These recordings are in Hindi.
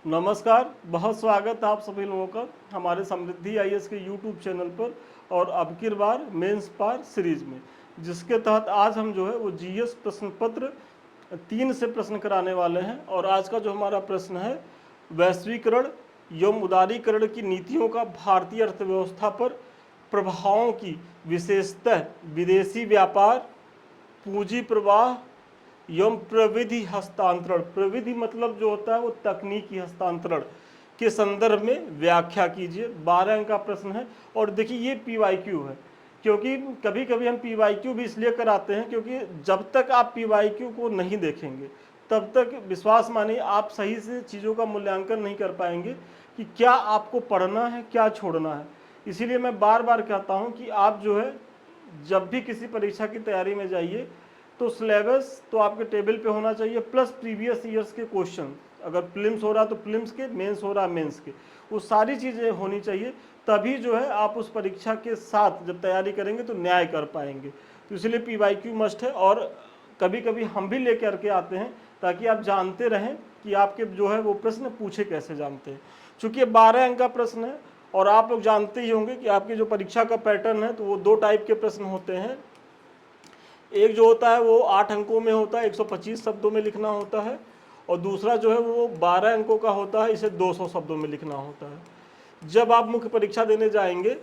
नमस्कार, बहुत स्वागत है आप सभी लोगों का हमारे समृद्धि आईएएस के यूट्यूब चैनल पर और अब की बार मेंस पार सीरीज में, जिसके तहत आज हम जो है वो जीएस प्रश्न पत्र 3 से प्रश्न कराने वाले हैं। और आज का जो हमारा प्रश्न है, वैश्वीकरण एवं उदारीकरण की नीतियों का भारतीय अर्थव्यवस्था पर प्रभावों की विशेषतः विदेशी व्यापार, पूंजी प्रवाह एवं प्रविधि हस्तांतरण। प्रविधि मतलब जो होता है वो तकनीकी हस्तांतरण के संदर्भ में व्याख्या कीजिए। 12 अंक का प्रश्न है। और देखिए ये पीवाईक्यू है, क्योंकि कभी कभी हम पीवाईक्यू भी इसलिए कराते हैं क्योंकि जब तक आप पीवाईक्यू को नहीं देखेंगे तब तक विश्वास मानिए आप सही से चीज़ों का मूल्यांकन नहीं कर पाएंगे कि क्या आपको पढ़ना है, क्या छोड़ना है। इसीलिए मैं बार बार कहता हूँ कि आप जो है जब भी किसी परीक्षा की तैयारी में जाइए तो सिलेबस तो आपके टेबल पे होना चाहिए, प्लस प्रीवियस ईयर्स के क्वेश्चन। अगर प्रीलिम्स हो रहा तो प्रीलिम्स के, मेंस हो रहा मेंस के, वो सारी चीज़ें होनी चाहिए। तभी जो है आप उस परीक्षा के साथ जब तैयारी करेंगे तो न्याय कर पाएंगे। तो इसलिए पीवाईक्यू मस्ट है। और कभी कभी हम भी ले करके आते हैं ताकि आप जानते रहें कि आपके जो है वो प्रश्न पूछे कैसे जानते हैं। चूँकि ये 12 अंक का प्रश्न है और आप लोग जानते ही होंगे कि आपकी जो परीक्षा का पैटर्न है तो वो 2 टाइप के प्रश्न होते हैं। एक जो होता है वो 8 अंकों में होता है, 125 शब्दों में लिखना होता है। और दूसरा जो है वो 12 अंकों का होता है, इसे 200 शब्दों में लिखना होता है। जब आप मुख्य परीक्षा देने जाएंगे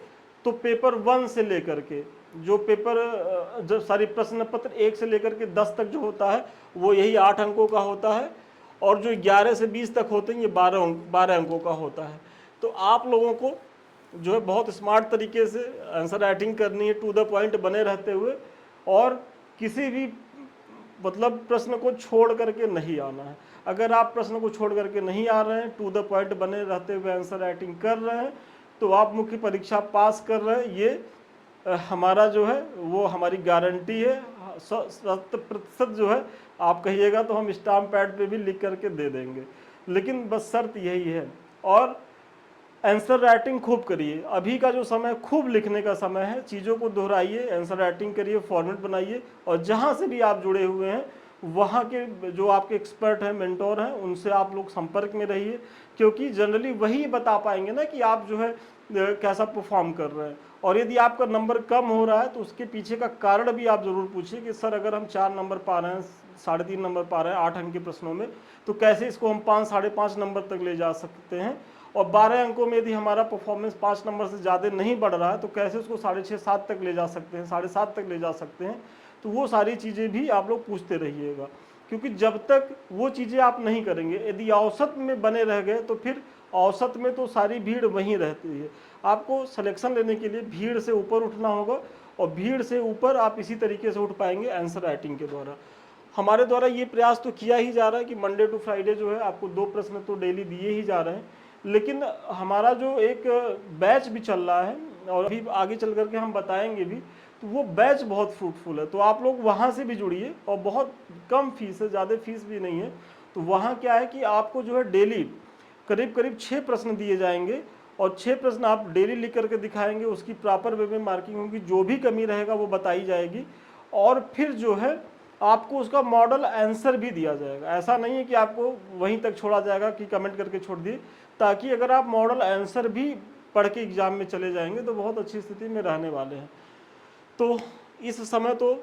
तो पेपर 1 से लेकर के जो पेपर जो सारी प्रश्न पत्र 1 से लेकर के 10 तक जो होता है वो यही 8 अंकों का होता है। और जो 11 से 20 तक होते हैं ये 12 अंकों का होता है। तो आप लोगों को जो है बहुत स्मार्ट तरीके से आंसर राइटिंग करनी है, टू द पॉइंट बने रहते हुए, और किसी भी मतलब प्रश्न को छोड़ करके नहीं आना है। अगर आप प्रश्न को छोड़ करके नहीं आ रहे हैं, टू द पॉइंट बने रहते हुए आंसर राइटिंग कर रहे हैं, तो आप मुख्य परीक्षा पास कर रहे हैं। ये हमारा जो है वो हमारी गारंटी है। 100% जो है आप कहिएगा तो हम स्टाम्प पैड पे भी लिख करके दे देंगे, लेकिन बस शर्त यही है। और आंसर राइटिंग खूब करिए। अभी का जो समय खूब लिखने का समय है, चीज़ों को दोहराइए, आंसर राइटिंग करिए, फॉर्मेट बनाइए। और जहाँ से भी आप जुड़े हुए हैं वहाँ के जो आपके एक्सपर्ट हैं, मेंटोर हैं, उनसे आप लोग संपर्क में रहिए, क्योंकि जनरली वही बता पाएंगे ना कि आप जो है कैसा परफॉर्म कर रहे हैं। और यदि आपका नंबर कम हो रहा है तो उसके पीछे का कारण भी आप ज़रूर पूछिए कि सर अगर हम 4 नंबर पा रहे हैं, 3.5 नंबर पा रहे हैं 8 अंक के प्रश्नों में, तो कैसे इसको हम 5, 5.5 नंबर तक ले जा सकते हैं। और 12 अंकों में यदि हमारा परफॉर्मेंस 5 नंबर से ज़्यादा नहीं बढ़ रहा है तो कैसे उसको 6.5, 7 तक ले जा सकते हैं, 7.5 तक ले जा सकते हैं। तो वो सारी चीज़ें भी आप लोग पूछते रहिएगा, क्योंकि जब तक वो चीज़ें आप नहीं करेंगे, यदि औसत में बने रह गए तो फिर औसत में तो सारी भीड़ वहीं रहती है। आपको सिलेक्शन लेने के लिए भीड़ से ऊपर उठना होगा, और भीड़ से ऊपर आप इसी तरीके से उठ पाएंगे आंसर राइटिंग के द्वारा। हमारे द्वारा ये प्रयास तो किया ही जा रहा है कि मंडे टू फ्राइडे जो है आपको 2 प्रश्न तो डेली दिए ही जा रहे हैं, लेकिन हमारा जो एक बैच भी चल रहा है और अभी आगे चल करके हम बताएंगे भी, तो वो बैच बहुत फ्रूटफुल है। तो आप लोग वहाँ से भी जुड़िए, और बहुत कम फीस है, ज़्यादा फीस भी नहीं है। तो वहाँ क्या है कि आपको जो है डेली करीब करीब 6 प्रश्न दिए जाएंगे, और 6 प्रश्न आप डेली लिख करके दिखाएंगे, उसकी प्रॉपर वे में मार्किंग होगी, जो भी कमी रहेगा वो बताई जाएगी। और फिर जो है आपको उसका मॉडल आंसर भी दिया जाएगा। ऐसा नहीं है कि आपको वहीं तक छोड़ा जाएगा कि कमेंट करके छोड़ दिए, ताकि अगर आप मॉडल आंसर भी पढ़ के एग्जाम में चले जाएंगे तो बहुत अच्छी स्थिति में रहने वाले हैं। तो इस समय तो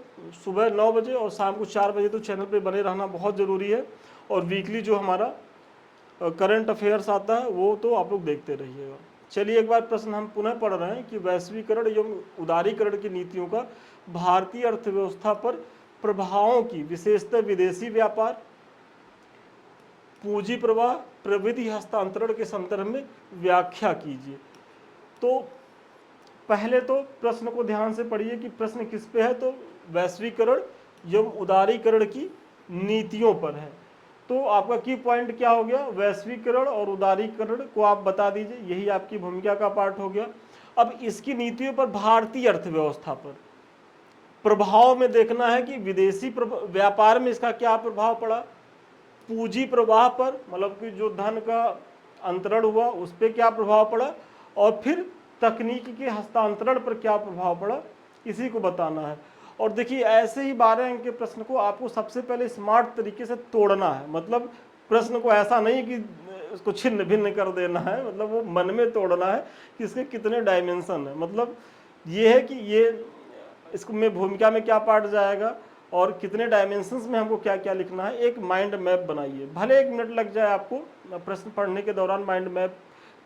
सुबह 9 बजे और शाम को 4 बजे तो चैनल पे बने रहना बहुत ज़रूरी है। और वीकली जो हमारा करंट अफेयर्स आता है वो तो आप लोग देखते रहिएगा। चलिए एक बार प्रश्न हम पुनः पढ़ रहे हैं कि वैश्वीकरण एवं उदारीकरण की नीतियों का भारतीय अर्थव्यवस्था पर प्रभावों की विशेषतः विदेशी व्यापार, पूंजी प्रवाह, प्रविधि हस्तांतरण के संदर्भ में व्याख्या कीजिए। तो पहले तो प्रश्न को ध्यान से पढ़िए कि प्रश्न किस पे है। तो वैश्वीकरण एवं उदारीकरण की नीतियों पर है। तो आपका की पॉइंट क्या हो गया, वैश्वीकरण और उदारीकरण को आप बता दीजिए, यही आपकी भूमिका का पार्ट हो गया। अब इसकी नीतियों पर भारतीय अर्थव्यवस्था पर प्रभाव में देखना है कि विदेशी व्यापार में इसका क्या प्रभाव पड़ा, पूंजी प्रवाह पर मतलब कि जो धन का अंतरण हुआ उस पर क्या प्रभाव पड़ा, और फिर तकनीक के हस्तांतरण पर क्या प्रभाव पड़ा, इसी को बताना है। और देखिए ऐसे ही 12 अंक के प्रश्न को आपको सबसे पहले स्मार्ट तरीके से तोड़ना है। मतलब प्रश्न को ऐसा नहीं कि इसको छिन्न भिन्न कर देना है, मतलब वो मन में तोड़ना है कि इसके कितने डायमेंशन है। मतलब ये है कि ये इसको में भूमिका में क्या पार्ट जाएगा और कितने डायमेंशंस में हमको क्या क्या लिखना है, एक माइंड मैप बनाइए। भले 1 मिनट लग जाए आपको प्रश्न पढ़ने के दौरान माइंड मैप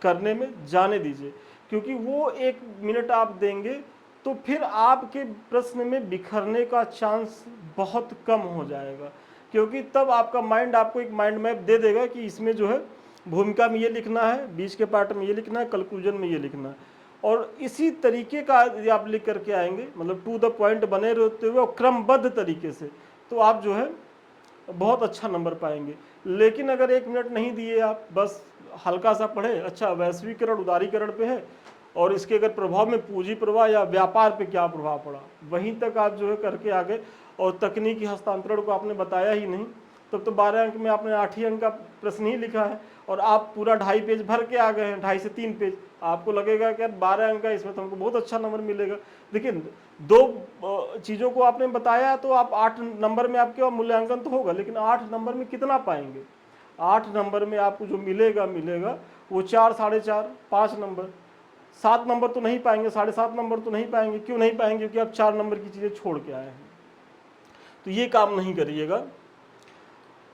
करने में, जाने दीजिए, क्योंकि वो 1 मिनट आप देंगे तो फिर आपके प्रश्न में बिखरने का चांस बहुत कम हो जाएगा, क्योंकि तब आपका माइंड आपको एक माइंड मैप दे देगा कि इसमें जो है भूमिका में ये लिखना है, बीच के पार्ट में ये लिखना है, कंक्लूजन में ये लिखना है। और इसी तरीके का यदि आप लिख करके आएंगे, मतलब टू द पॉइंट बने रहते हुए और क्रमबद्ध तरीके से, तो आप जो है बहुत अच्छा नंबर पाएंगे। लेकिन अगर 1 मिनट नहीं दिए, आप बस हल्का सा पढ़े, अच्छा वैश्वीकरण उदारीकरण पे है और इसके अगर प्रभाव में पूंजी प्रवाह या व्यापार पे क्या प्रभाव पड़ा, वहीं तक आप जो है करके आ गए और तकनीकी हस्तांतरण को आपने बताया ही नहीं, तब तो 12 अंक में आपने 8 ही अंक का प्रश्न ही लिखा है और आप पूरा 2.5 पेज भर के आ गए हैं, 2.5 से 3 पेज। आपको लगेगा कि यार 12 अंक का इसमें तो हमको बहुत अच्छा नंबर मिलेगा। देखिए 2 चीज़ों को आपने बताया तो आप 8 नंबर में आपके मूल्यांकन तो होगा, लेकिन 8 नंबर में कितना पाएंगे? 8 नंबर में आपको जो मिलेगा वो 4, 4.5, 5 नंबर, 7 नंबर तो नहीं पाएंगे, 7.5 नंबर तो नहीं पाएंगे। क्यों नहीं पाएंगे? क्योंकि आप 4 नंबर की चीज़ें छोड़ के आए हैं। तो ये काम नहीं करिएगा।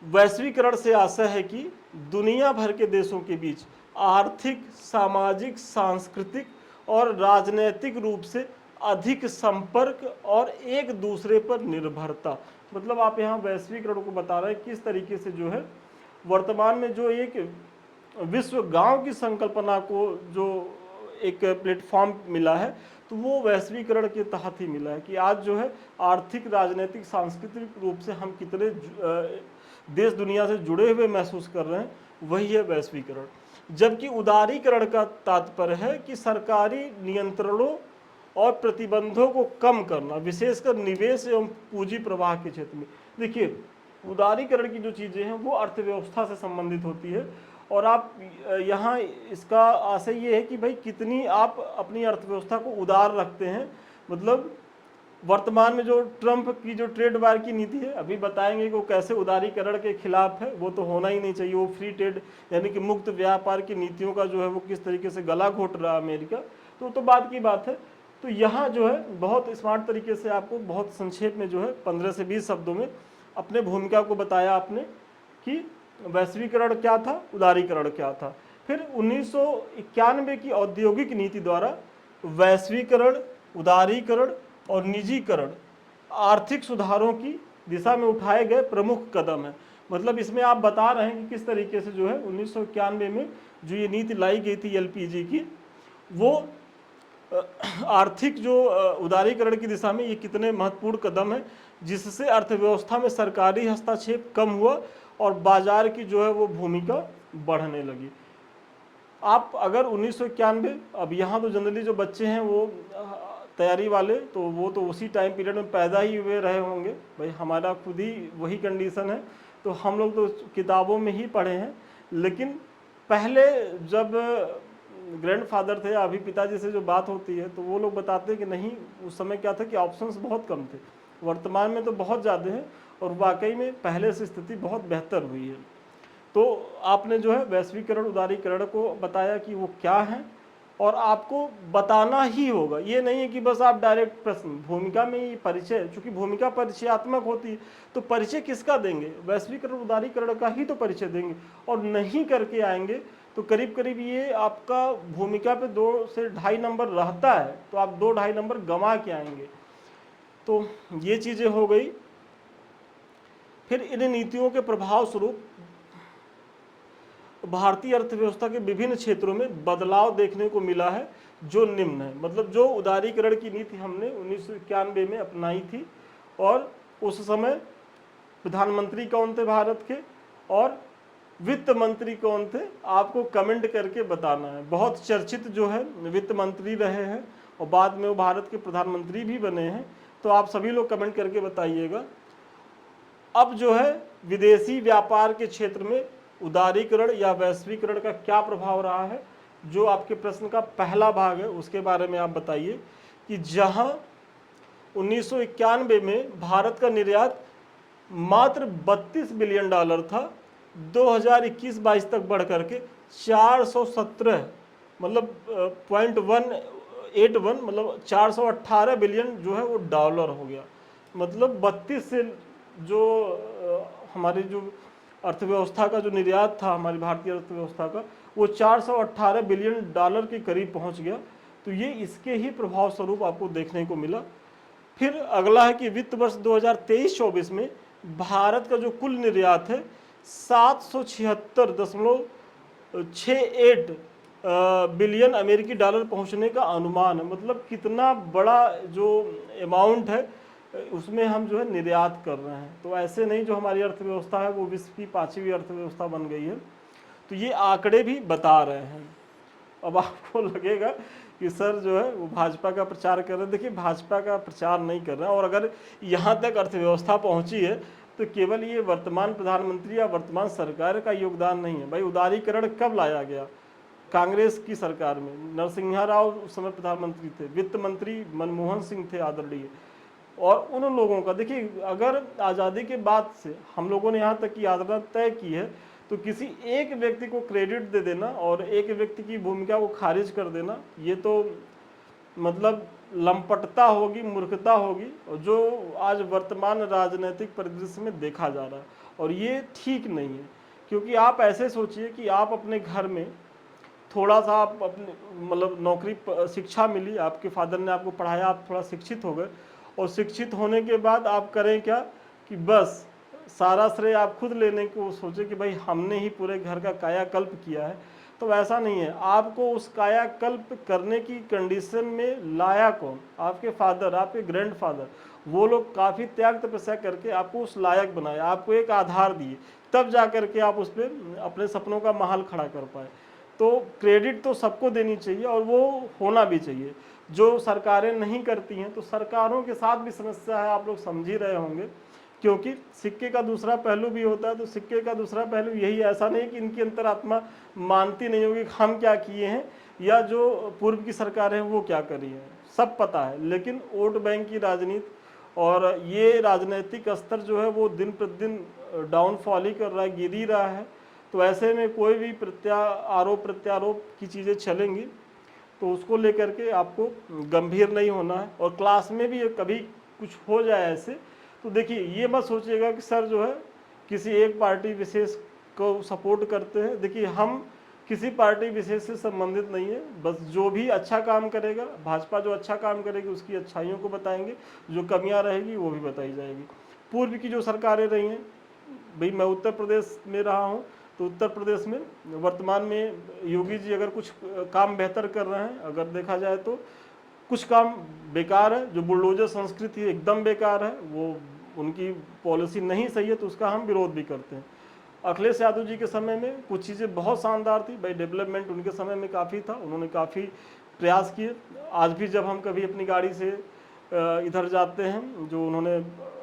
वैश्वीकरण से आशा है कि दुनिया भर के देशों के बीच आर्थिक, सामाजिक, सांस्कृतिक और राजनीतिक रूप से अधिक संपर्क और एक दूसरे पर निर्भरता, मतलब आप यहाँ वैश्वीकरण को बता रहे हैं किस तरीके से जो है वर्तमान में जो एक विश्व गांव की संकल्पना को जो एक प्लेटफॉर्म मिला है, तो वो वैश्वीकरण के तहत ही मिला है कि आज जो है आर्थिक, राजनीतिक, सांस्कृतिक रूप से हम कितने देश दुनिया से जुड़े हुए महसूस कर रहे हैं, वही है वैश्वीकरण। जबकि उदारीकरण का तात्पर्य है कि सरकारी नियंत्रणों और प्रतिबंधों को कम करना, विशेषकर निवेश एवं पूंजी प्रवाह के क्षेत्र में। देखिए उदारीकरण की जो चीज़ें हैं वो अर्थव्यवस्था से संबंधित होती है और आप यहाँ इसका आशय ये है कि भाई कितनी आप अपनी अर्थव्यवस्था को उदार रखते हैं। मतलब वर्तमान में जो ट्रंप की जो ट्रेड वार की नीति है, अभी बताएंगे कि वो कैसे उदारीकरण के खिलाफ है, वो तो होना ही नहीं चाहिए। वो फ्री ट्रेड यानी कि मुक्त व्यापार की नीतियों का जो है वो किस तरीके से गला घोट रहा है अमेरिका, तो बात की बात है। तो यहाँ जो है बहुत स्मार्ट तरीके से आपको बहुत संक्षेप में जो है 15 से 20 शब्दों में अपने भूमिका को बताया आपने कि वैश्वीकरण क्या था, उदारीकरण क्या था। फिर 1991 की औद्योगिक नीति द्वारा वैश्वीकरण, उदारीकरण और निजीकरण आर्थिक सुधारों की दिशा में उठाए गए प्रमुख कदम है। मतलब इसमें आप बता रहे हैं कि किस तरीके से जो है 1991 में जो ये नीति लाई गई थी एलपीजी की, वो आर्थिक जो उदारीकरण की दिशा में ये कितने महत्वपूर्ण कदम है, जिससे अर्थव्यवस्था में सरकारी हस्तक्षेप कम हुआ और बाजार की जो है वो भूमिका बढ़ने लगी। आप अगर 1991, अब यहाँ तो जनरली जो बच्चे हैं वो तैयारी वाले, तो वो तो उसी टाइम पीरियड में पैदा ही हुए रहे होंगे, भाई हमारा खुद ही वही कंडीशन है, तो हम लोग तो किताबों में ही पढ़े हैं। लेकिन पहले जब ग्रैंडफादर थे, अभी पिताजी से जो बात होती है, तो वो लोग बताते हैं कि नहीं, उस समय क्या था कि ऑप्शंस बहुत कम थे, वर्तमान में तो बहुत ज़्यादा है और वाकई में पहले से स्थिति बहुत बेहतर हुई है। तो आपने जो है वैश्वीकरण, उदारीकरण को बताया कि वो क्या है और आपको बताना ही होगा। ये नहीं है कि बस आप डायरेक्ट प्रश्न, भूमिका में ही परिचय, चूंकि भूमिका परिचयात्मक होती है, तो परिचय किसका देंगे? वैश्वीकरण, उदारीकरण का ही तो परिचय देंगे। और नहीं करके आएंगे तो करीब करीब ये आपका भूमिका पे 2 से 2.5 नंबर रहता है, तो आप 2-2.5 नंबर गंवा के आएंगे। तो ये चीज़ें हो गई। फिर इन नीतियों के प्रभाव स्वरूप भारतीय अर्थव्यवस्था के विभिन्न क्षेत्रों में बदलाव देखने को मिला है, जो निम्न है। मतलब जो उदारीकरण की नीति हमने 1991 में अपनाई थी, और उस समय प्रधानमंत्री कौन थे भारत के और वित्त मंत्री कौन थे, आपको कमेंट करके बताना है। बहुत चर्चित जो है वित्त मंत्री रहे हैं और बाद में वो भारत के प्रधानमंत्री भी बने हैं, तो आप सभी लोग कमेंट करके बताइएगा। अब जो है विदेशी व्यापार के क्षेत्र में उदारीकरण या वैश्वीकरण का क्या प्रभाव रहा है, जो आपके प्रश्न का पहला भाग है, उसके बारे में आप बताइए कि जहां 1991 में भारत का निर्यात मात्र $32 बिलियन था, 2021-22 तक बढ़ करके 417 मतलब .181 मतलब 418 बिलियन जो है वो डॉलर हो गया। मतलब 32 से जो हमारी जो अर्थव्यवस्था का जो निर्यात था हमारी भारतीय अर्थव्यवस्था का, वो 418 बिलियन डॉलर के करीब पहुंच गया। तो ये इसके ही प्रभाव स्वरूप आपको देखने को मिला। फिर अगला है कि वित्त वर्ष 2023-24 में भारत का जो कुल निर्यात है 776.68 बिलियन अमेरिकी डॉलर पहुंचने का अनुमान है। मतलब कितना बड़ा जो अमाउंट है उसमें हम जो है निर्यात कर रहे हैं। तो ऐसे नहीं जो हमारी अर्थव्यवस्था है वो विश्व की 5वीं अर्थव्यवस्था बन गई है। तो ये आंकड़े भी बता रहे हैं। अब आपको लगेगा कि सर जो है वो भाजपा का प्रचार कर रहे हैं। देखिए, भाजपा का प्रचार नहीं कर रहे हैं, और अगर यहाँ तक अर्थव्यवस्था पहुँची है तो केवल ये वर्तमान प्रधानमंत्री या वर्तमान सरकार का योगदान नहीं है। भाई, उदारीकरण कब लाया गया? कांग्रेस की सरकार में। नरसिम्हा राव उस समय प्रधानमंत्री थे, वित्त मंत्री मनमोहन सिंह थे आदरणीय। और उन लोगों का देखिए, अगर आज़ादी के बाद से हम लोगों ने यहाँ तक की यात्रा तय की है, तो किसी एक व्यक्ति को क्रेडिट दे देना और एक व्यक्ति की भूमिका को खारिज कर देना, ये तो मतलब लंपटता होगी, मूर्खता होगी, और जो आज वर्तमान राजनीतिक परिदृश्य में देखा जा रहा है। और ये ठीक नहीं है, क्योंकि आप ऐसे सोचिए कि आप अपने घर में थोड़ा सा आप अपने मतलब नौकरी शिक्षा मिली, आपके फादर ने आपको पढ़ाया, आप थोड़ा शिक्षित हो गए, और शिक्षित होने के बाद आप करें क्या कि बस सारा श्रेय आप खुद लेने को सोचे कि भाई हमने ही पूरे घर का कायाकल्प किया है। तो ऐसा नहीं है, आपको उस कायाकल्प करने की कंडीशन में लाया कौन? आपके फादर, आपके ग्रैंडफादर। वो लोग काफ़ी त्याग तपस्या करके आपको उस लायक बनाया, आपको एक आधार दिए, तब जा करके आप उस पर अपने सपनों का महल खड़ा कर पाए। तो क्रेडिट तो सबको देनी चाहिए, और वो होना भी चाहिए। जो सरकारें नहीं करती हैं, तो सरकारों के साथ भी समस्या है, आप लोग समझ ही रहे होंगे, क्योंकि सिक्के का दूसरा पहलू भी होता है। तो सिक्के का दूसरा पहलू यही, ऐसा नहीं कि इनकी अंतरात्मा मानती नहीं होगी हम क्या किए हैं या जो पूर्व की सरकारें हैं वो क्या करी हैं, सब पता है। लेकिन वोट बैंक की राजनीति और ये राजनीतिक स्तर जो है वो दिन प्रतिदिन डाउनफॉल ही कर रहा है, गिर ही रहा है। तो ऐसे में कोई भी आरोप प्रत्यारोप की चीज़ें चलेंगी तो उसको लेकर के आपको गंभीर नहीं होना है। और क्लास में भी कभी कुछ हो जाए ऐसे, तो देखिए ये मत सोचिएगा कि सर जो है किसी एक पार्टी विशेष को सपोर्ट करते हैं। देखिए, हम किसी पार्टी विशेष से संबंधित नहीं है, बस जो भी अच्छा काम करेगा, भाजपा जो अच्छा काम करेगी उसकी अच्छाइयों को बताएंगे, जो कमियां रहेगी वो भी बताई जाएगी। पूर्व की जो सरकारें रही हैं, भाई मैं उत्तर प्रदेश में रहा हूँ, तो उत्तर प्रदेश में वर्तमान में योगी जी अगर कुछ काम बेहतर कर रहे हैं, अगर देखा जाए तो कुछ काम बेकार है। जो बुलडोजर संस्कृति है एकदम बेकार है, वो उनकी पॉलिसी नहीं सही है, तो उसका हम विरोध भी करते हैं। अखिलेश यादव जी के समय में कुछ चीज़ें बहुत शानदार थी भाई, डेवलपमेंट उनके समय में काफ़ी था, उन्होंने काफ़ी प्रयास किए। आज भी जब हम कभी अपनी गाड़ी से इधर जाते हैं, जो उन्होंने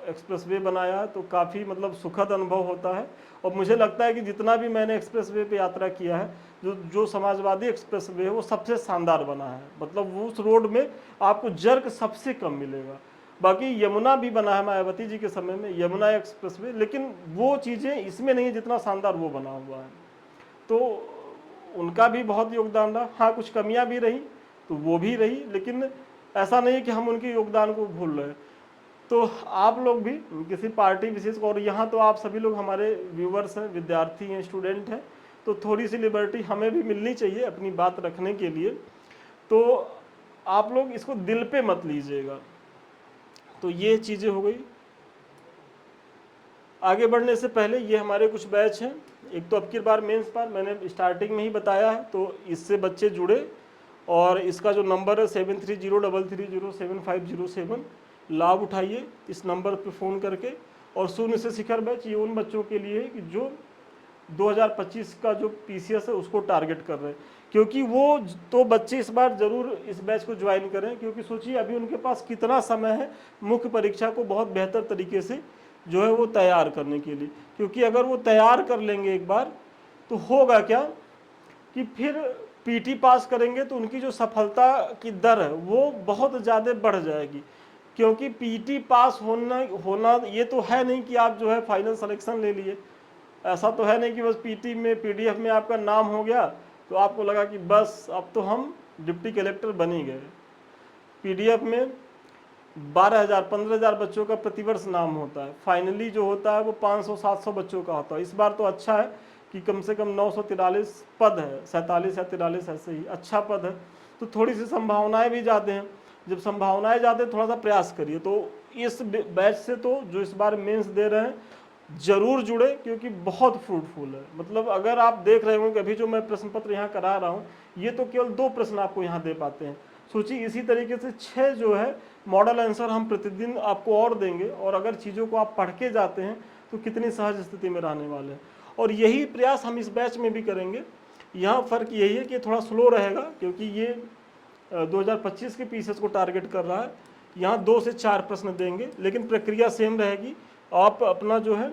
एक्सप्रेसवे बनाया है, तो काफ़ी मतलब सुखद अनुभव होता है। और मुझे लगता है कि जितना भी मैंने एक्सप्रेसवे पे यात्रा किया है, जो समाजवादी एक्सप्रेसवे है वो सबसे शानदार बना है। मतलब उस रोड में आपको जर्क सबसे कम मिलेगा। बाकी यमुना भी बना है मायावती जी के समय में, यमुना एक्सप्रेसवे, लेकिन वो चीज़ें इसमें नहीं जितना शानदार वो बना हुआ है। तो उनका भी बहुत योगदान रहा। हाँ, कुछ कमियां भी रही तो वो भी रही, लेकिन ऐसा नहीं कि हम उनके योगदान को भूल रहे। तो आप लोग भी किसी पार्टी विशेष को, और यहाँ तो आप सभी लोग हमारे व्यूवर्स हैं, विद्यार्थी हैं, स्टूडेंट हैं, तो थोड़ी सी लिबर्टी हमें भी मिलनी चाहिए अपनी बात रखने के लिए। तो आप लोग इसको दिल पे मत लीजिएगा। तो ये चीज़ें हो गई। आगे बढ़ने से पहले ये हमारे कुछ बैच हैं। एक तो अब की बार मेंस पर मैंने स्टार्टिंग में ही बताया है, तो इससे बच्चे जुड़े, और इसका जो नंबर है 7303307507, लाभ उठाइए इस नंबर पे फ़ोन करके। और शून्य से शिखर बैच ये उन बच्चों के लिए है कि जो 2025 का जो PCS है उसको टारगेट कर रहे हैं, क्योंकि वो तो बच्चे इस बार ज़रूर इस बैच को ज्वाइन करें, क्योंकि सोचिए अभी उनके पास कितना समय है मुख्य परीक्षा को बहुत बेहतर तरीके से जो है वो तैयार करने के लिए। क्योंकि अगर वो तैयार कर लेंगे एक बार, तो होगा क्या कि फिर PT पास करेंगे तो उनकी जो सफलता की दर है वो बहुत ज़्यादा बढ़ जाएगी। क्योंकि PT पास होना ये तो है नहीं कि आप जो है फाइनल सिलेक्शन ले लिए, ऐसा तो है नहीं कि बस पीटी में पीडीएफ में आपका नाम हो गया तो आपको लगा कि बस अब तो हम डिप्टी कलेक्टर बन ही गए। पीडीएफ में 12,000 15,000 बच्चों का प्रतिवर्ष नाम होता है, फाइनली जो होता है वो 500-700 बच्चों का होता है। इस बार तो अच्छा है कि कम से कम 943 पद है, 47 या 43 ऐसे ही अच्छा पद है, तो थोड़ी सी संभावनाएं भी ज़्यादा हैं। जब संभावनाएं ज़्यादा हैं थोड़ा सा प्रयास करिए। तो इस बैच से तो जो इस बार मेंस दे रहे हैं जरूर जुड़े, क्योंकि बहुत फ्रूटफुल है। मतलब अगर आप देख रहे हो कि अभी जो मैं प्रश्न पत्र यहाँ करा रहा हूँ ये तो केवल 2 प्रश्न आपको यहाँ दे पाते हैं, सोचिए इसी तरीके से 6 जो है मॉडल आंसर हम प्रतिदिन आपको और देंगे, और अगर चीज़ों को आप पढ़ के जाते हैं तो कितनी सहज स्थिति में रहने वाले हैं। और यही प्रयास हम इस बैच में भी करेंगे। यहाँ फ़र्क यही है कि थोड़ा स्लो रहेगा, क्योंकि ये 2025 के पीसेस को टारगेट कर रहा है। यहाँ 2 से 4 प्रश्न देंगे, लेकिन प्रक्रिया सेम रहेगी। आप अपना जो है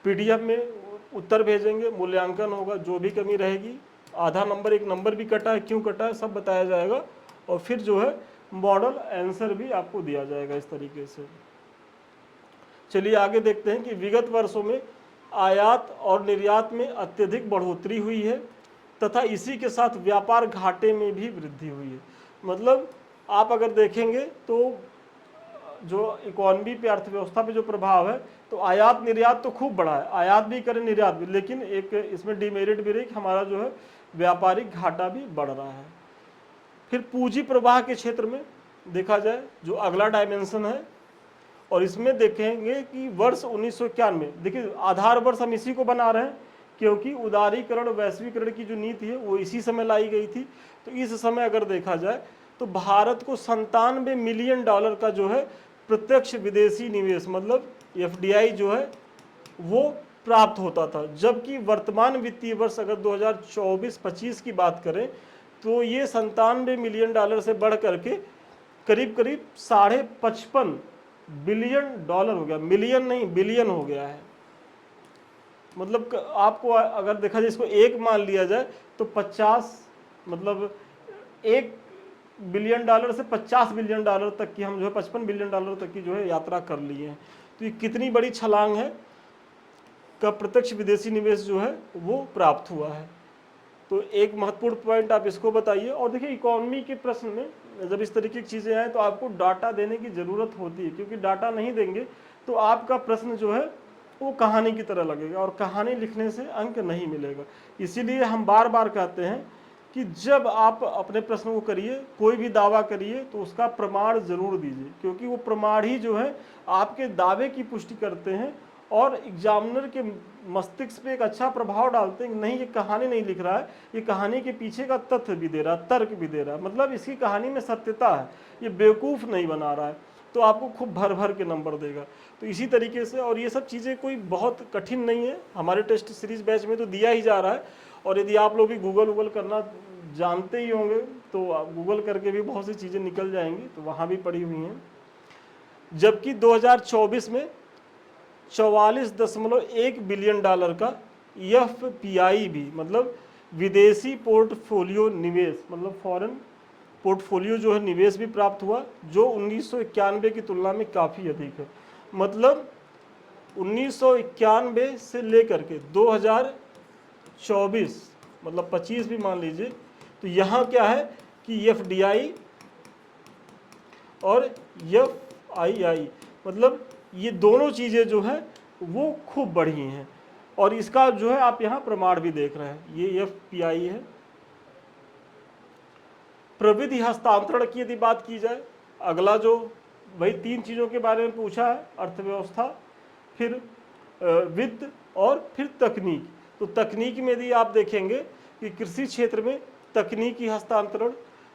पीडीएफ में उत्तर भेजेंगे, मूल्यांकन होगा, जो भी कमी रहेगी, आधा नंबर 1 नंबर भी कटा है, क्यों कटा है सब बताया जाएगा, और फिर जो है मॉडल आंसर भी आपको दिया जाएगा इस तरीके से। चलिए आगे देखते हैं कि विगत वर्षों में आयात और निर्यात में अत्यधिक बढ़ोतरी हुई है तथा इसी के साथ व्यापार घाटे में भी वृद्धि हुई है। मतलब आप अगर देखेंगे तो जो इकोनॉमी पे, अर्थव्यवस्था पे जो प्रभाव है, तो आयात निर्यात तो खूब बढ़ा है, आयात भी करें निर्यात भी, लेकिन एक इसमें डिमेरिट भी रही कि हमारा जो है व्यापारिक घाटा भी बढ़ रहा है। फिर पूंजी प्रवाह के क्षेत्र में देखा जाए जो अगला डायमेंशन है, और इसमें देखेंगे कि वर्ष 1991, देखिए आधार वर्ष हम इसी को बना रहे हैं क्योंकि उदारीकरण वैश्वीकरण की जो नीति है वो इसी समय लाई गई थी। तो इस समय अगर देखा जाए तो भारत को 97 मिलियन डॉलर का जो है प्रत्यक्ष विदेशी निवेश मतलब एफडीआई जो है वो प्राप्त होता था, जबकि वर्तमान वित्तीय वर्ष अगर 2024-25 की बात करें तो ये 97 मिलियन डॉलर से बढ़ करके करीब करीब 55.5 बिलियन डॉलर हो गया, मिलियन नहीं बिलियन हो गया है। मतलब आपको अगर देखा जाए इसको एक मान लिया जाए तो 50 मतलब 1 बिलियन डॉलर से 50 बिलियन डॉलर तक की हम जो है 55 बिलियन डॉलर तक की जो है यात्रा कर लिए हैं। तो ये कितनी बड़ी छलांग है का प्रत्यक्ष विदेशी निवेश जो है वो प्राप्त हुआ है। तो एक महत्वपूर्ण पॉइंट आप इसको बताइए। और देखिए इकोनॉमी के प्रश्न में जब इस तरीके की चीज़ें आए तो आपको डाटा देने की ज़रूरत होती है, क्योंकि डाटा नहीं देंगे तो आपका प्रश्न जो है वो कहानी की तरह लगेगा, और कहानी लिखने से अंक नहीं मिलेगा। इसीलिए हम बार बार कहते हैं कि जब आप अपने प्रश्न को करिए, कोई भी दावा करिए तो उसका प्रमाण जरूर दीजिए, क्योंकि वो प्रमाण ही जो है आपके दावे की पुष्टि करते हैं और एग्जामिनर के मस्तिष्क पे एक अच्छा प्रभाव डालते हैं। नहीं ये कहानी नहीं लिख रहा है, ये कहानी के पीछे का तथ्य भी दे रहा है, तर्क भी दे रहा है, मतलब इसकी कहानी में सत्यता है, ये बेवकूफ़ नहीं बना रहा है, तो आपको खूब भर भर के नंबर देगा। तो इसी तरीके से, और ये सब चीज़ें कोई बहुत कठिन नहीं है, हमारे टेस्ट सीरीज बैच में तो दिया ही जा रहा है। और यदि आप लोग भी गूगल करना जानते ही होंगे तो आप गूगल करके भी बहुत सी चीज़ें निकल जाएंगी, तो वहाँ भी पड़ी हुई हैं। जबकि 2024 में 44.1 बिलियन डॉलर का एफपीआई भी मतलब विदेशी पोर्टफोलियो निवेश मतलब फॉरेन पोर्टफोलियो जो है निवेश भी प्राप्त हुआ, जो 1991 की तुलना में काफ़ी अधिक है। मतलब 1991 से लेकर के 2024 मतलब 25 भी मान लीजिए, तो यहाँ क्या है कि एफडीआई और एफआईआई मतलब ये दोनों चीज़ें जो है वो खूब बढ़ी हैं, और इसका जो है आप यहाँ प्रमाण भी देख रहे हैं, ये एफपीआई है। प्रविधि हस्तांतरण की यदि बात की जाए, अगला जो वही 3 चीज़ों के बारे में पूछा है, अर्थव्यवस्था, फिर वित्त और फिर तकनीक। तो तकनीक में यदि आप देखेंगे कि कृषि क्षेत्र में तकनीकी हस्तांतरण,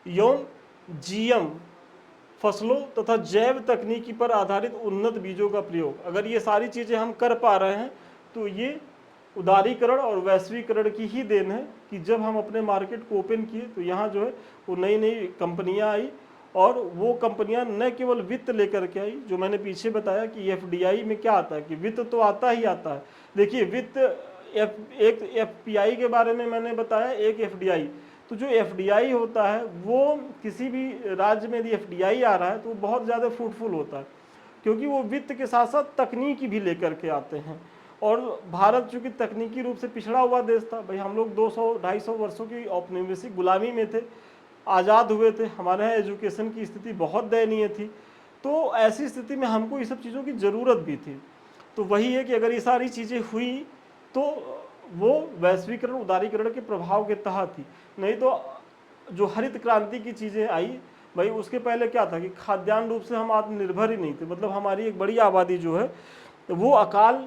यौन जीएम फसलों तथा जैव तकनीकी पर आधारित उन्नत बीजों का प्रयोग, अगर ये सारी चीज़ें हम कर पा रहे हैं तो ये उदारीकरण और वैश्वीकरण की ही देन है कि जब हम अपने मार्केट को ओपन किए तो यहाँ जो है वो नई नई कंपनियाँ आई, और वो कंपनियां न केवल वित्त लेकर के आई, जो मैंने पीछे बताया कि एफडीआई में क्या आता है कि वित्त तो आता ही आता है। देखिए वित्त एक एफपीआई के बारे में मैंने बताया, एक एफडीआई। तो जो एफडीआई होता है वो किसी भी राज्य में यदि एफडीआई आ रहा है तो वो बहुत ज़्यादा फ्रूटफुल होता है, क्योंकि वो वित्त के साथ साथ तकनीकी भी लेकर के आते हैं। और भारत चूंकि तकनीकी रूप से पिछड़ा हुआ देश था, भाई हम लोग 200-250 वर्षों की औपनिवेशिक गुलामी में थे, आज़ाद हुए थे, हमारे यहाँ एजुकेशन की स्थिति बहुत दयनीय थी। तो ऐसी स्थिति में हमको ये सब चीज़ों की ज़रूरत भी थी। तो वही है कि अगर ये सारी चीज़ें हुई तो वो वैश्वीकरण उदारीकरण के प्रभाव के तहत ही, नहीं तो जो हरित क्रांति की चीज़ें आई भाई उसके पहले क्या था कि खाद्यान्न रूप से हम आत्मनिर्भर ही नहीं थे। मतलब हमारी एक बड़ी आबादी जो है वो अकाल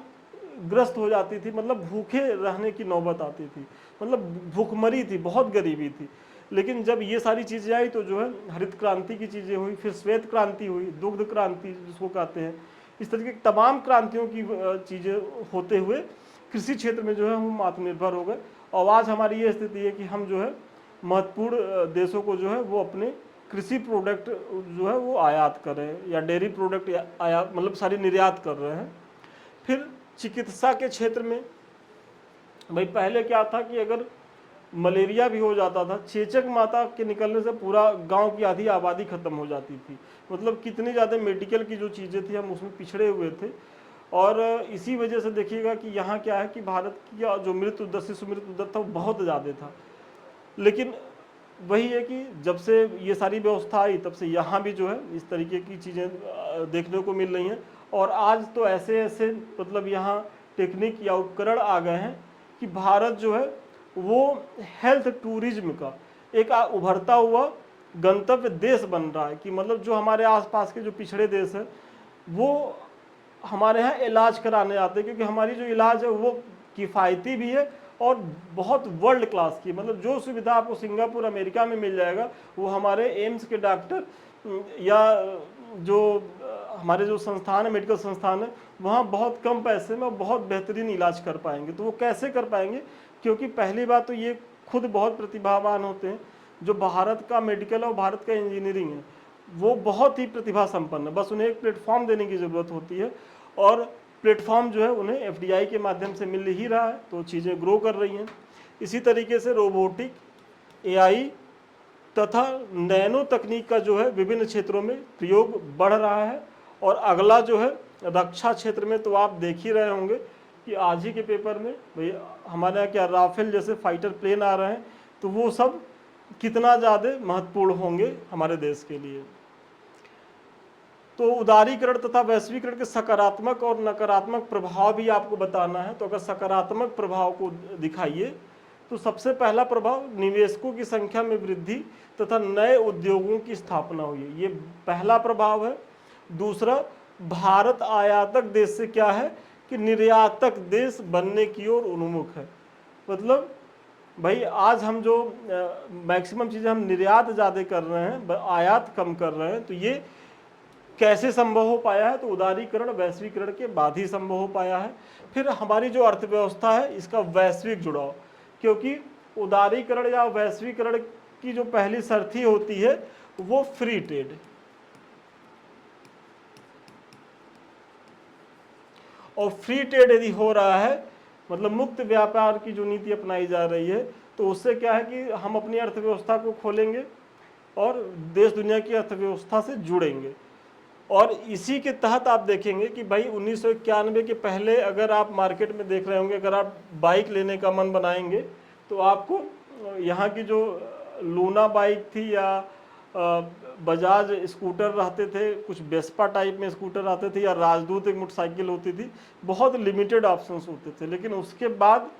ग्रस्त हो जाती थी, मतलब भूखे रहने की नौबत आती थी, मतलब भूखमरी थी, बहुत गरीबी थी। लेकिन जब ये सारी चीज़ें आई तो जो है हरित क्रांति की चीज़ें हुई, फिर श्वेत क्रांति हुई, दुग्ध क्रांति जिसको कहते हैं, इस तरीके की तमाम क्रांतियों की चीज़ें होते हुए कृषि क्षेत्र में जो है हम आत्मनिर्भर हो गए। और आज हमारी ये स्थिति है कि हम जो है महत्वपूर्ण देशों को जो है वो अपने कृषि प्रोडक्ट जो है वो आयात कर रहे हैं, या डेयरी प्रोडक्ट आयात मतलब सारी निर्यात कर रहे हैं। फिर चिकित्सा के क्षेत्र में भाई पहले क्या था कि अगर मलेरिया भी हो जाता था, चेचक माता के निकलने से पूरा गांव की आधी आबादी खत्म हो जाती थी। मतलब कितनी ज़्यादा मेडिकल की जो चीज़ें थी हम उसमें पिछड़े हुए थे। और इसी वजह से देखिएगा कि यहाँ क्या है कि भारत की जो मृत्यु दर, शिशु मृत्यु दर था वो बहुत ज़्यादा था। लेकिन वही है कि जब से ये सारी व्यवस्था आई तब से यहाँ भी जो है इस तरीके की चीज़ें देखने को मिल रही हैं। और आज तो ऐसे ऐसे मतलब यहाँ टेक्निक या उपकरण आ गए हैं कि भारत जो है वो हेल्थ टूरिज्म का एक उभरता हुआ गंतव्य देश बन रहा है। कि मतलब जो हमारे आसपास के जो पिछड़े देश हैं वो हमारे यहाँ इलाज कराने आते हैं, क्योंकि हमारी जो इलाज है वो किफ़ायती भी है और बहुत वर्ल्ड क्लास की। मतलब जो सुविधा आपको सिंगापुर अमेरिका में मिल जाएगा वो हमारे एम्स के डॉक्टर या जो हमारे जो संस्थान है, मेडिकल संस्थान है, वहाँ बहुत कम पैसे में बहुत बेहतरीन इलाज कर पाएंगे। तो वो कैसे कर पाएंगे? क्योंकि पहली बात तो ये खुद बहुत प्रतिभावान होते हैं। जो भारत का मेडिकल और भारत का इंजीनियरिंग है वो बहुत ही प्रतिभा संपन्न है, बस उन्हें एक प्लेटफॉर्म देने की ज़रूरत होती है। और प्लेटफॉर्म जो है उन्हें एफडीआई के माध्यम से मिल ही रहा है, तो चीज़ें ग्रो कर रही हैं। इसी तरीके से रोबोटिक, एआई तथा नैनो तकनीक का जो है विभिन्न क्षेत्रों में प्रयोग बढ़ रहा है। और अगला जो है रक्षा क्षेत्र में, तो आप देख ही रहे होंगे कि आज ही के पेपर में भाई हमारे यहाँ क्या राफेल जैसे फाइटर प्लेन आ रहे हैं, तो वो सब कितना ज़्यादा महत्वपूर्ण होंगे हमारे देश के लिए। तो उदारीकरण तथा वैश्वीकरण के सकारात्मक और नकारात्मक प्रभाव भी आपको बताना है। तो अगर सकारात्मक प्रभाव को दिखाइए तो सबसे पहला प्रभाव निवेशकों की संख्या में वृद्धि तथा नए उद्योगों की स्थापना हुई है, ये पहला प्रभाव है। दूसरा, भारत आयातक देश से क्या है कि निर्यातक देश बनने की ओर उन्मुख है। मतलब भाई आज हम जो मैक्सिमम चीज़ें हम निर्यात ज़्यादा कर रहे हैं, आयात कम कर रहे हैं। तो ये कैसे संभव हो पाया है? तो उदारीकरण वैश्वीकरण के बाद ही संभव हो पाया है। फिर हमारी जो अर्थव्यवस्था है इसका वैश्विक जुड़ाव, क्योंकि उदारीकरण या वैश्वीकरण की जो पहली शर्त ही होती है वो फ्री ट्रेड। और फ्री ट्रेड यदि हो रहा है, मतलब मुक्त व्यापार की जो नीति अपनाई जा रही है, तो उससे क्या है कि हम अपनी अर्थव्यवस्था को खोलेंगे और देश दुनिया की अर्थव्यवस्था से जुड़ेंगे। और इसी के तहत आप देखेंगे कि भाई 1991 के पहले अगर आप मार्केट में देख रहे होंगे, अगर आप बाइक लेने का मन बनाएंगे तो आपको यहाँ की जो लूना बाइक थी या बजाज स्कूटर रहते थे, कुछ वेस्पा टाइप में स्कूटर आते थे, या राजदूत एक मोटरसाइकिल होती थी, बहुत लिमिटेड ऑप्शंस होते थे। लेकिन उसके बाद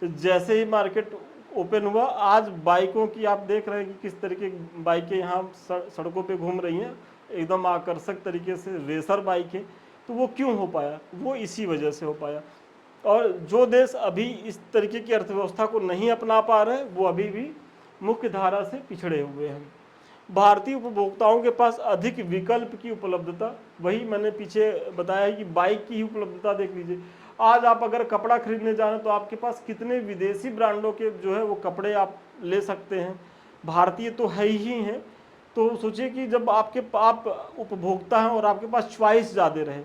जैसे ही मार्केट ओपन हुआ, आज बाइकों की आप देख रहे हैं कि किस तरीके की बाइकें यहाँ सड़कों पे घूम रही हैं, एकदम आकर्षक तरीके से रेसर बाइक है। तो वो क्यों हो पाया? वो इसी वजह से हो पाया। और जो देश अभी इस तरीके की अर्थव्यवस्था को नहीं अपना पा रहे वो अभी भी मुख्य धारा से पिछड़े हुए हैं। भारतीय उपभोक्ताओं के पास अधिक विकल्प की उपलब्धता, वही मैंने पीछे बताया है कि बाइक की ही उपलब्धता देख लीजिए। आज आप अगर कपड़ा खरीदने जाएं तो आपके पास कितने विदेशी ब्रांडों के जो है वो कपड़े आप ले सकते हैं, भारतीय तो है ही हैं। तो सोचिए कि जब आप उपभोक्ता हैं और आपके पास चॉइस ज़्यादा रहे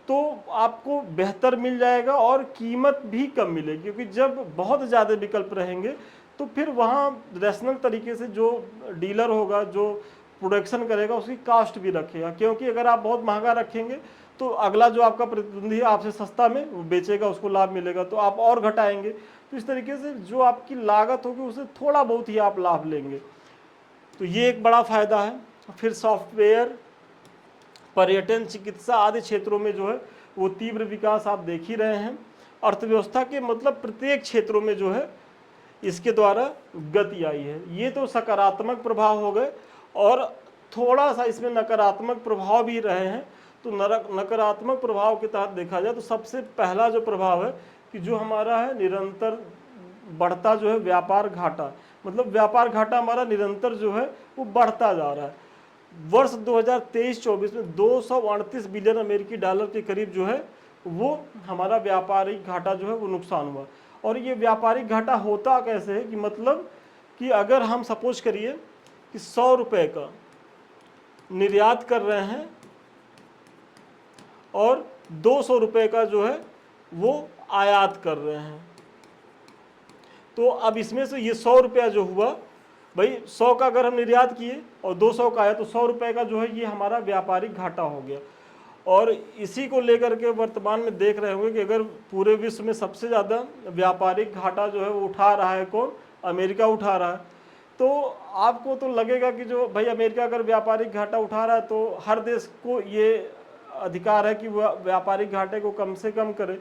तो आपको बेहतर मिल जाएगा और कीमत भी कम मिलेगी, क्योंकि जब बहुत ज़्यादा विकल्प रहेंगे तो फिर वहाँ रैशनल तरीके से जो डीलर होगा, जो प्रोडक्शन करेगा, उसकी कास्ट भी रखेगा। क्योंकि अगर आप बहुत महंगा रखेंगे तो अगला जो आपका प्रतिद्वंदी है आपसे सस्ता में वो बेचेगा, उसको लाभ मिलेगा, तो आप और घटाएंगे। तो इस तरीके से जो आपकी लागत होगी उससे थोड़ा बहुत ही आप लाभ लेंगे। तो ये एक बड़ा फायदा है। फिर सॉफ्टवेयर, पर्यटन, चिकित्सा आदि क्षेत्रों में जो है वो तीव्र विकास आप देख ही रहे हैं। अर्थव्यवस्था के मतलब प्रत्येक क्षेत्रों में जो है इसके द्वारा गति आई है। ये तो सकारात्मक प्रभाव हो गए, और थोड़ा सा इसमें नकारात्मक प्रभाव भी रहे हैं। तो नकारात्मक प्रभाव के तहत देखा जाए तो सबसे पहला जो प्रभाव है कि जो हमारा है निरंतर बढ़ता जो है व्यापार घाटा, मतलब व्यापार घाटा हमारा निरंतर जो है वो बढ़ता जा रहा है। वर्ष 2023-24 में 238 बिलियन अमेरिकी डॉलर के करीब जो है वो हमारा व्यापारिक घाटा जो है वो नुकसान हुआ। और ये व्यापारिक घाटा होता कैसे है कि मतलब कि अगर हम सपोज करिए कि 100 रुपये का निर्यात कर रहे हैं और 200 रुपये का जो है वो आयात कर रहे हैं, तो अब इसमें से ये 100 रुपया जो हुआ, भाई 100 का अगर हम निर्यात किए और 200 का आया तो 100 रुपये का जो है ये हमारा व्यापारिक घाटा हो गया। और इसी को लेकर के वर्तमान में देख रहे होंगे कि अगर पूरे विश्व में सबसे ज़्यादा व्यापारिक घाटा जो है वो उठा रहा है कौन? अमेरिका उठा रहा है। तो आपको तो लगेगा कि जो भाई अमेरिका अगर व्यापारिक घाटा उठा रहा है तो हर देश को ये अधिकार है कि वह व्यापारिक घाटे को कम से कम करे।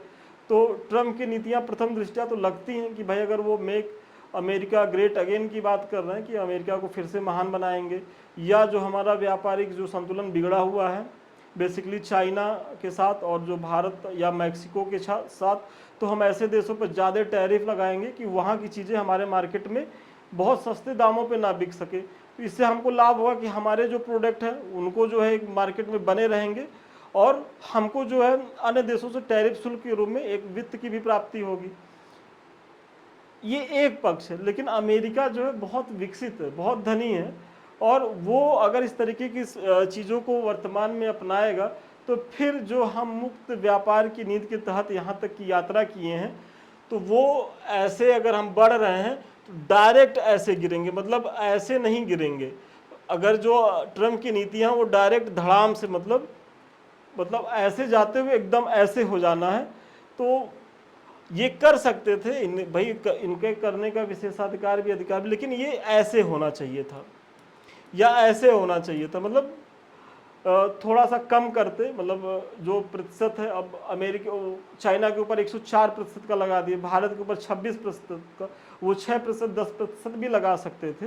तो ट्रम्प की नीतियां प्रथम दृष्टया तो लगती हैं कि भाई अगर वो मेक अमेरिका ग्रेट अगेन की बात कर रहे हैं कि अमेरिका को फिर से महान बनाएंगे, या जो हमारा व्यापारिक जो संतुलन बिगड़ा हुआ है बेसिकली चाइना के साथ और जो भारत या मैक्सिको के साथ, तो हम ऐसे देशों पर ज़्यादा टैरिफ लगाएंगे कि वहाँ की चीज़ें हमारे मार्केट में बहुत सस्ते दामों पे ना बिक सके। तो इससे हमको लाभ होगा कि हमारे जो प्रोडक्ट हैं उनको जो है एक मार्केट में बने रहेंगे, और हमको जो है अन्य देशों से टैरिफ शुल्क के रूप में एक वित्त की भी प्राप्ति होगी। ये एक पक्ष है। लेकिन अमेरिका जो है बहुत विकसित है, बहुत धनी है, और वो अगर इस तरीके की चीज़ों को वर्तमान में अपनाएगा तो फिर जो हम मुक्त व्यापार की नीति के तहत यहाँ तक की यात्रा किए हैं, तो वो ऐसे अगर हम बढ़ रहे हैं तो डायरेक्ट ऐसे गिरेंगे, मतलब ऐसे नहीं गिरेंगे। अगर जो ट्रम्प की नीतियाँ वो डायरेक्ट धड़ाम से मतलब ऐसे जाते हुए एकदम ऐसे हो जाना है, तो ये कर सकते थे भाई इनके करने का विशेषाधिकार भी अधिकार भी, लेकिन ये ऐसे होना चाहिए था या ऐसे होना चाहिए था, मतलब थोड़ा सा कम करते। मतलब जो प्रतिशत है अब अमेरिका चाइना के ऊपर 104% का लगा दिए, भारत के ऊपर 26% का, वो 6% 10% भी लगा सकते थे,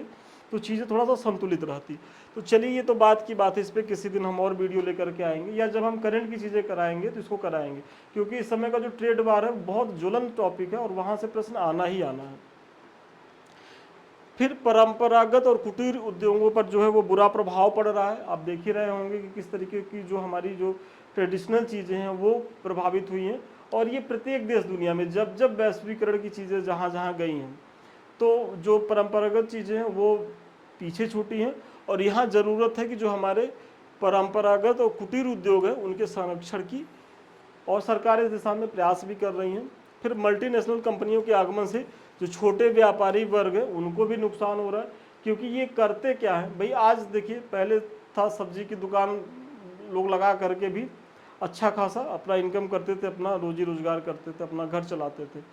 तो चीज़ें थोड़ा सा संतुलित रहती। तो चलिए ये तो बात की बात है, इस पर किसी दिन हम और वीडियो लेकर के आएंगे, या जब हम करंट की चीज़ें कराएंगे तो इसको कराएंगे, क्योंकि इस समय का जो ट्रेड वार है बहुत ज्वलंत टॉपिक है और वहाँ से प्रश्न आना ही आना है। फिर परंपरागत और कुटीर उद्योगों पर जो है वो बुरा प्रभाव पड़ रहा है। आप देख ही रहे होंगे कि किस तरीके की जो हमारी जो ट्रेडिशनल चीज़ें हैं वो प्रभावित हुई हैं, और ये प्रत्येक देश दुनिया में जब जब वैश्वीकरण की चीज़ें जहाँ जहाँ गई हैं तो जो परंपरागत चीज़ें हैं वो पीछे छूटी हैं, और यहाँ ज़रूरत है कि जो हमारे परंपरागत और कुटीर उद्योग हैं उनके संरक्षण की, और सरकार इस दिशा में प्रयास भी कर रही हैं। फिर मल्टीनेशनल कंपनियों के आगमन से जो छोटे व्यापारी वर्ग है उनको भी नुकसान हो रहा है, क्योंकि ये करते क्या है भाई, आज देखिए पहले था सब्जी की दुकान लोग लगा करके भी अच्छा खासा अपना इनकम करते थे, अपना रोजी रोजगार करते थे, अपना घर चलाते थे।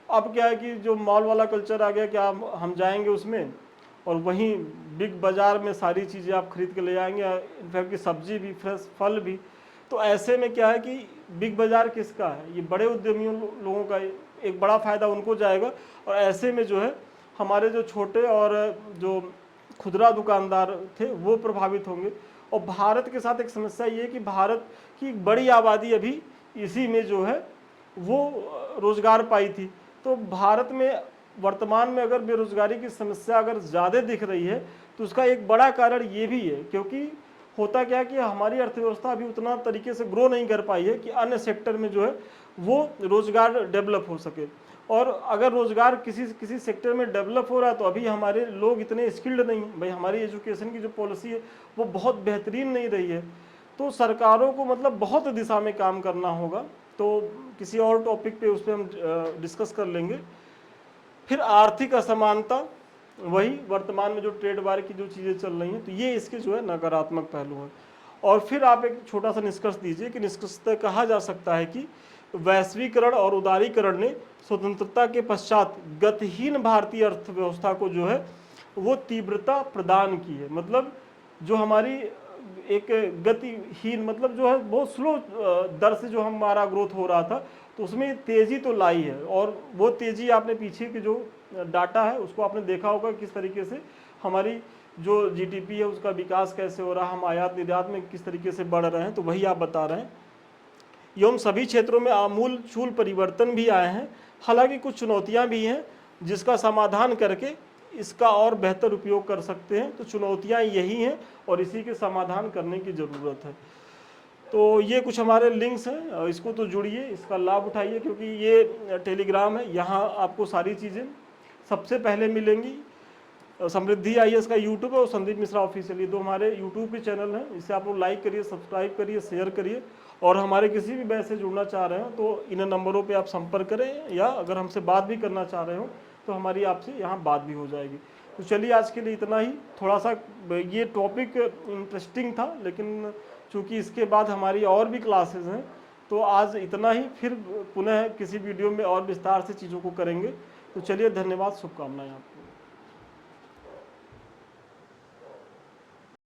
अब क्या है कि जो मॉल वाला कल्चर आ गया कि आप हम जाएंगे उसमें और वहीं बिग बाज़ार में सारी चीज़ें आप खरीद के ले आएंगे, इनफैक्ट की सब्जी भी, फ्रेश फल भी। तो ऐसे में क्या है कि बिग बाज़ार किसका है? ये बड़े उद्यमियों लोगों का एक बड़ा फ़ायदा उनको जाएगा, और ऐसे में जो है हमारे जो छोटे और जो खुदरा दुकानदार थे वो प्रभावित होंगे। और भारत के साथ एक समस्या ये है कि भारत की बड़ी आबादी अभी इसी में जो है वो रोज़गार पाई थी। तो भारत में वर्तमान में अगर बेरोजगारी की समस्या अगर ज़्यादा दिख रही है तो उसका एक बड़ा कारण ये भी है, क्योंकि होता क्या है कि हमारी अर्थव्यवस्था अभी उतना तरीके से ग्रो नहीं कर पाई है कि अन्य सेक्टर में जो है वो रोज़गार डेवलप हो सके। और अगर रोज़गार किसी सेक्टर में डेवलप हो रहा है तो अभी हमारे लोग इतने स्किल्ड नहीं हैं। भाई हमारी एजुकेशन की जो पॉलिसी है वो बहुत बेहतरीन नहीं रही है। तो सरकारों को मतलब बहुत दिशा में काम करना होगा। तो किसी और टॉपिक पे उस पर हम डिस्कस कर लेंगे। फिर आर्थिक असमानता, वही वर्तमान में जो ट्रेड वार की जो चीज़ें चल रही हैं, तो ये इसके जो है नकारात्मक पहलू हैं। और फिर आप एक छोटा सा निष्कर्ष दीजिए कि निष्कर्षतः कहा जा सकता है कि वैश्वीकरण और उदारीकरण ने स्वतंत्रता के पश्चात गतिहीन भारतीय अर्थव्यवस्था को जो है वो तीव्रता प्रदान की है। मतलब जो हमारी एक गतिहीन मतलब जो है बहुत स्लो दर से जो हमारा ग्रोथ हो रहा था, तो उसमें तेज़ी तो लाई है। और वो तेज़ी आपने पीछे के जो डाटा है उसको आपने देखा होगा किस तरीके से हमारी जो जीडीपी है उसका विकास कैसे हो रहा है, हम आयात निर्यात में किस तरीके से बढ़ रहे हैं, तो वही आप बता रहे हैं। एवं सभी क्षेत्रों में आमूल चूल परिवर्तन भी आए हैं। हालांकि कुछ चुनौतियां भी हैं जिसका समाधान करके इसका और बेहतर उपयोग कर सकते हैं। तो चुनौतियां यही हैं और इसी के समाधान करने की ज़रूरत है। तो ये कुछ हमारे लिंक्स हैं, इसको तो जुड़िए, इसका लाभ उठाइए, क्योंकि ये टेलीग्राम है, यहाँ आपको सारी चीज़ें सबसे पहले मिलेंगी। समृद्धि आईएएस का यूट्यूब है और संदीप मिश्रा ऑफिशियल, ये दो हमारे यूट्यूब के चैनल हैं। इसे आप लोग लाइक करिए, सब्सक्राइब करिए, शेयर करिए। और हमारे किसी भी बैच से जुड़ना चाह रहे हो तो इन नंबरों पे आप संपर्क करें, या अगर हमसे बात भी करना चाह रहे हो तो हमारी आपसे यहाँ बात भी हो जाएगी। तो चलिए आज के लिए इतना ही। थोड़ा सा ये टॉपिक इंटरेस्टिंग था, लेकिन चूँकि इसके बाद हमारी और भी क्लासेज हैं, तो आज इतना ही। फिर पुनः किसी वीडियो में और विस्तार से चीज़ों को करेंगे। तो चलिए, धन्यवाद, शुभकामनाएं आपको।